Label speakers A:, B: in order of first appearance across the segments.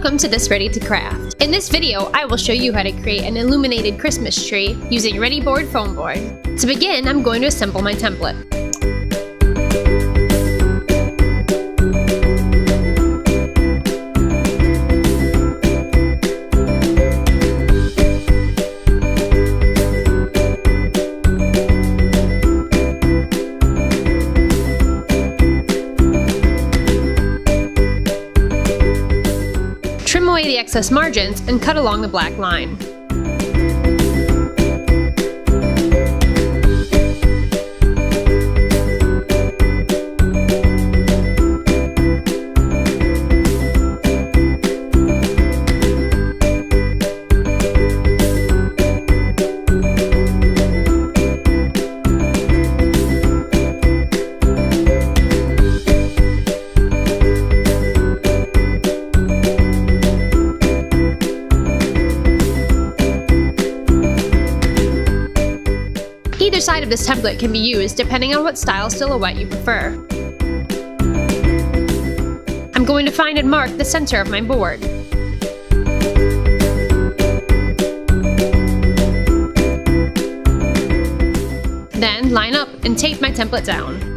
A: Welcome to this Ready to Craft. In this video, I will show you how to create an illuminated Christmas tree using Readi-Board foam board. To begin, I'm going to assemble my template. Trim away the excess margins and cut along the black line. Either side of this template can be used depending on what style silhouette you prefer. I'm going to find and mark the center of my board. Then line up and tape my template down.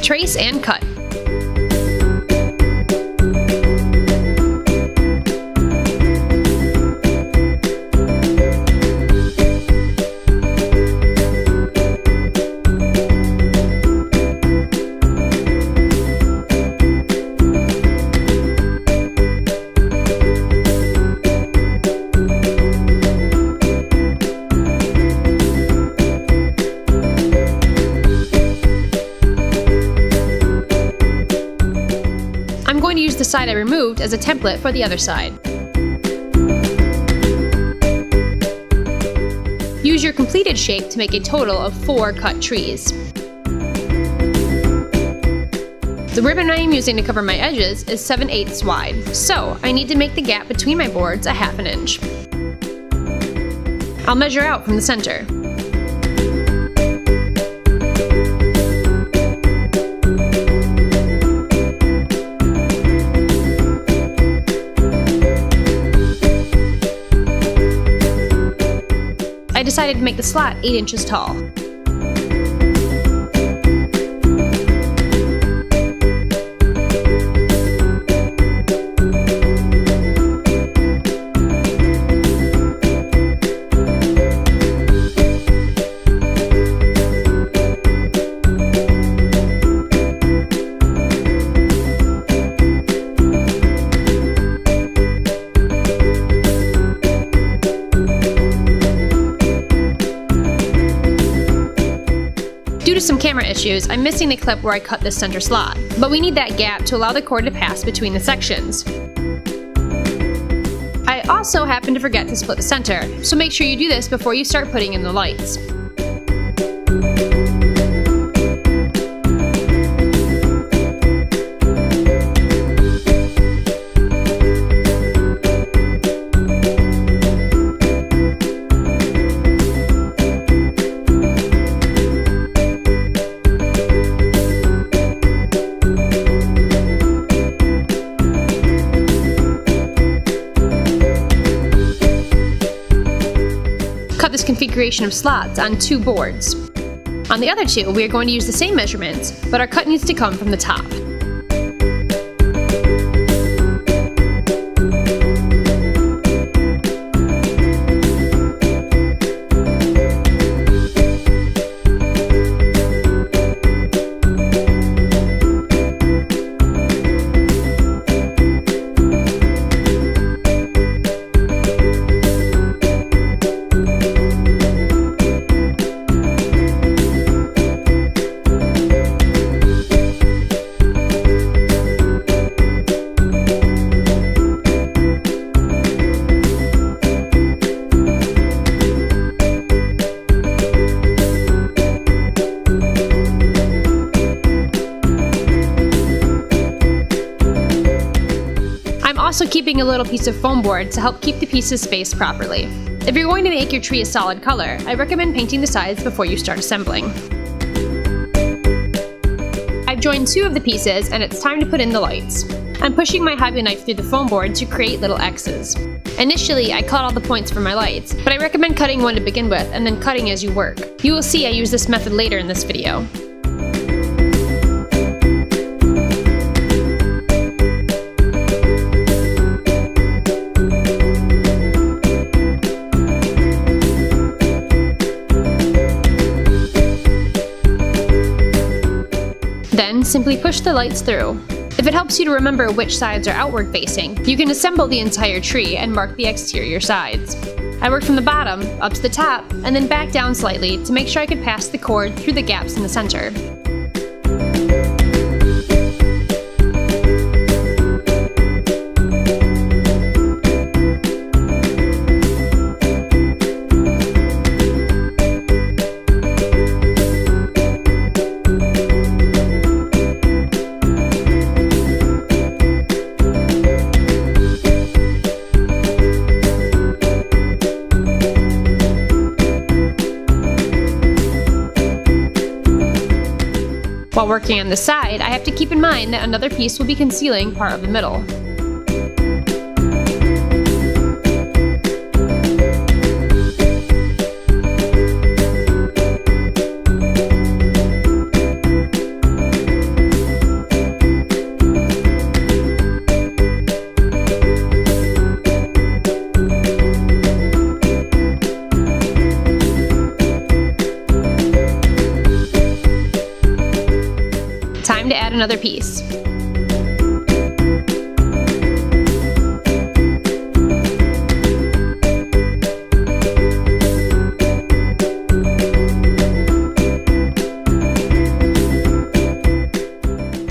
A: Trace and cut. I'm going to use the side I removed as a template for the other side. Use your completed shape to make a total of 4 cut trees. The ribbon I am using to cover my edges is 7/8 wide, so I need to make the gap between my boards a ½ inch. I'll measure out from the center. I decided to make the slot 8 inches tall. Due to some camera issues, I'm missing the clip where I cut this center slot, but we need that gap to allow the cord to pass between the sections. I also happen to forget to split the center, so make sure you do this before you start putting in the lights. Cut this configuration of slots on 2 boards. On the other 2, we are going to use the same measurements, but our cut needs to come from the top. also keeping a little piece of foam board to help keep the pieces spaced properly. If you're going to make your tree a solid color, I recommend painting the sides before you start assembling. I've joined 2 of the pieces and it's time to put in the lights. I'm pushing my hobby knife through the foam board to create little X's. Initially, I cut all the points for my lights, but I recommend cutting one to begin with and then cutting as you work. You will see I use this method later in this video. Then, simply push the lights through. If it helps you to remember which sides are outward facing, you can assemble the entire tree and mark the exterior sides. I worked from the bottom, up to the top, and then back down slightly to make sure I could pass the cord through the gaps in the center. While working on the side, I have to keep in mind that another piece will be concealing part of the middle. Time to add another piece.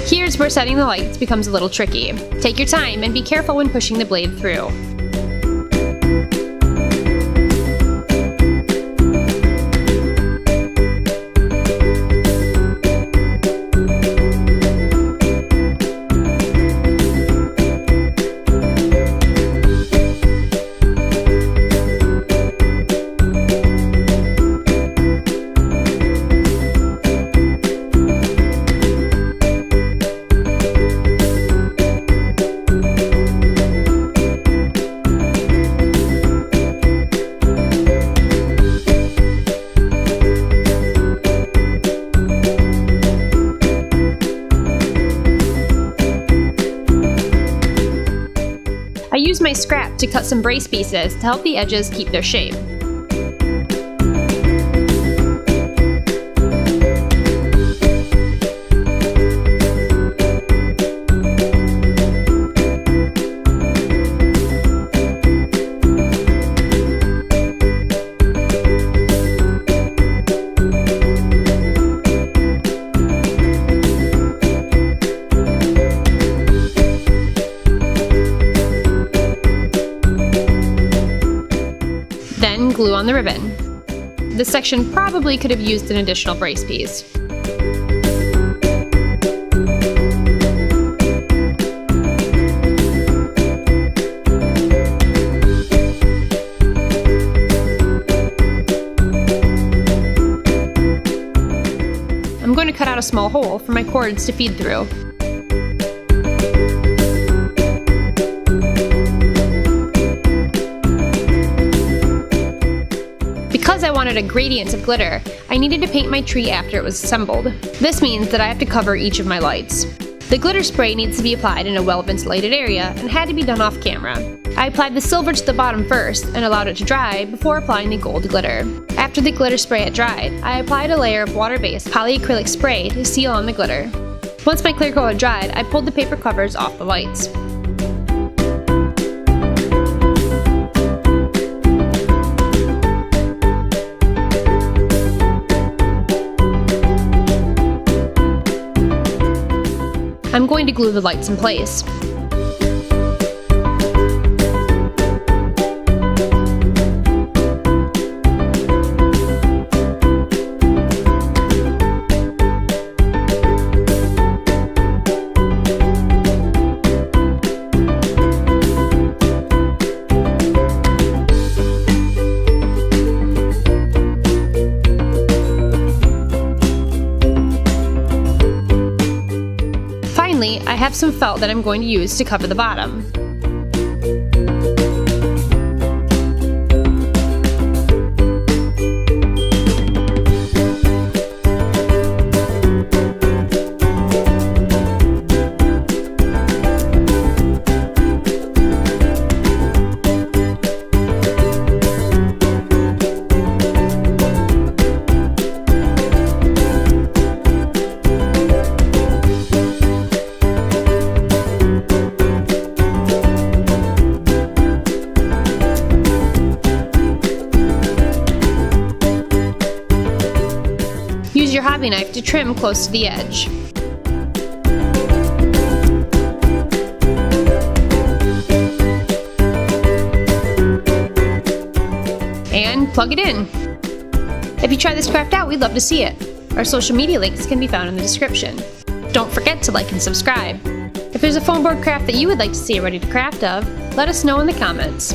A: Here's where setting the lights becomes a little tricky. Take your time and be careful when pushing the blade through. I used my scrap to cut some brace pieces to help the edges keep their shape. Then glue on the ribbon. This section probably could have used an additional brace piece. I'm going to cut out a small hole for my cords to feed through. Because I wanted a gradient of glitter, I needed to paint my tree after it was assembled. This means that I have to cover each of my lights. The glitter spray needs to be applied in a well-ventilated area and had to be done off camera. I applied the silver to the bottom first and allowed it to dry before applying the gold glitter. After the glitter spray had dried, I applied a layer of water-based polycrylic spray to seal on the glitter. Once my clear coat had dried, I pulled the paper covers off the lights. I'm going to glue the lights in place. I have some felt that I'm going to use to cover the bottom. Use your hobby knife to trim close to the edge. And plug it in. If you try this craft out, we'd love to see it. Our social media links can be found in the description. Don't forget to like and subscribe. If there's a foam board craft that you would like to see a ready to craft of, let us know in the comments.